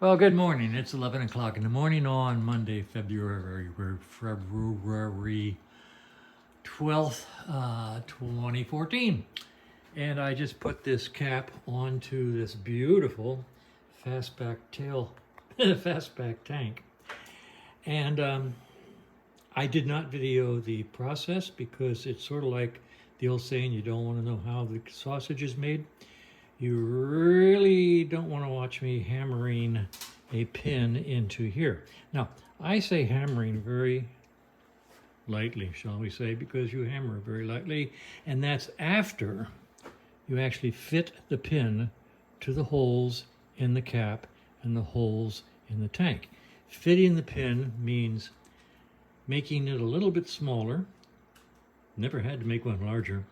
Well, good morning. It's 11 o'clock in the morning on Monday, February 12th, 2014. And I just put this cap onto this beautiful fastback fastback tank. And I did not video the process because it's sort of like the old saying, you don't want to know how the sausage is made. You really don't want to watch me hammering a pin into here. Now, I say hammering very lightly, shall we say, because you hammer very lightly, and that's after you actually fit the pin to the holes in the cap and the holes in the tank. Fitting the pin means making it a little bit smaller. Never had to make one larger.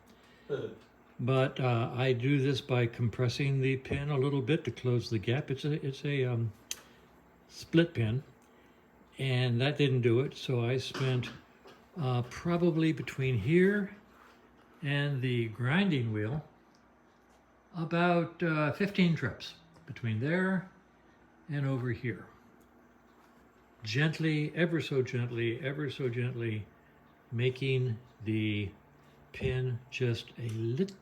But I do this by compressing the pin a little bit to close the gap. It's a split pin, and that didn't do it. So I spent probably between here and the grinding wheel about 15 trips between there and over here. Gently, ever so gently making the pin just a little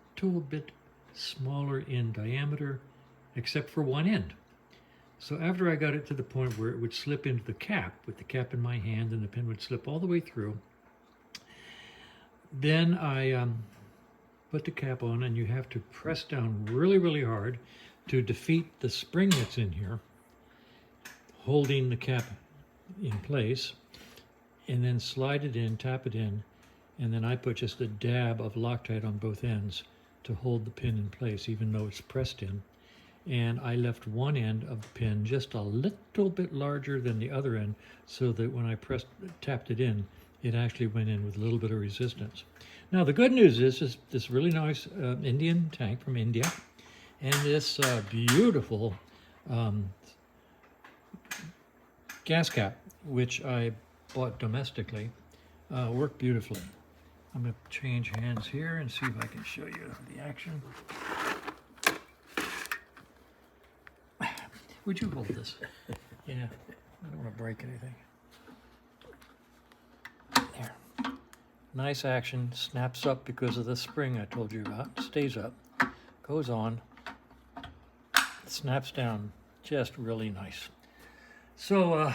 bit smaller in diameter, except for one end. So after I got it to the point where it would slip into the cap, with the cap in my hand and the pin would slip all the way through, then I put the cap on, and you have to press down really hard to defeat the spring that's in here, holding the cap in place, and then slide it in, tap it in, and then I put just a dab of Loctite on both ends to hold the pin in place, even though it's pressed in. And I left one end of the pin just a little bit larger than the other end, so that when I tapped it in, it actually went in with a little bit of resistance. Now the good news is this really nice Indian tank from India, and this beautiful gas cap, which I bought domestically, worked beautifully. I'm going to change hands here and see if I can show you the action. Would you hold this? Yeah, I don't want to break anything. There. Nice action. Snaps up because of the spring I told you about. Stays up. Goes on. Snaps down. Just really nice. So,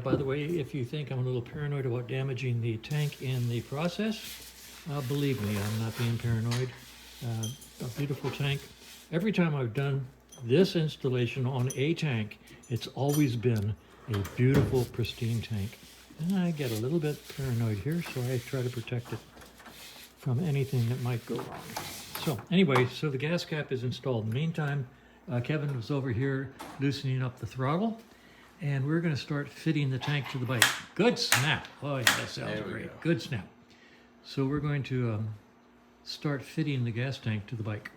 by the way, if you think I'm a little paranoid about damaging the tank in the process, believe me, I'm not being paranoid. A beautiful tank. Every time I've done this installation on a tank, it's always been a beautiful, pristine tank. And I get a little bit paranoid here, so I try to protect it from anything that might go wrong. So anyway, so the gas cap is installed. In the meantime, Kevin was over here loosening up the throttle, and we're going to start fitting the tank to the bike. Good snap. Oh yeah, that sounds great. Good snap. So we're going to start fitting the gas tank to the bike.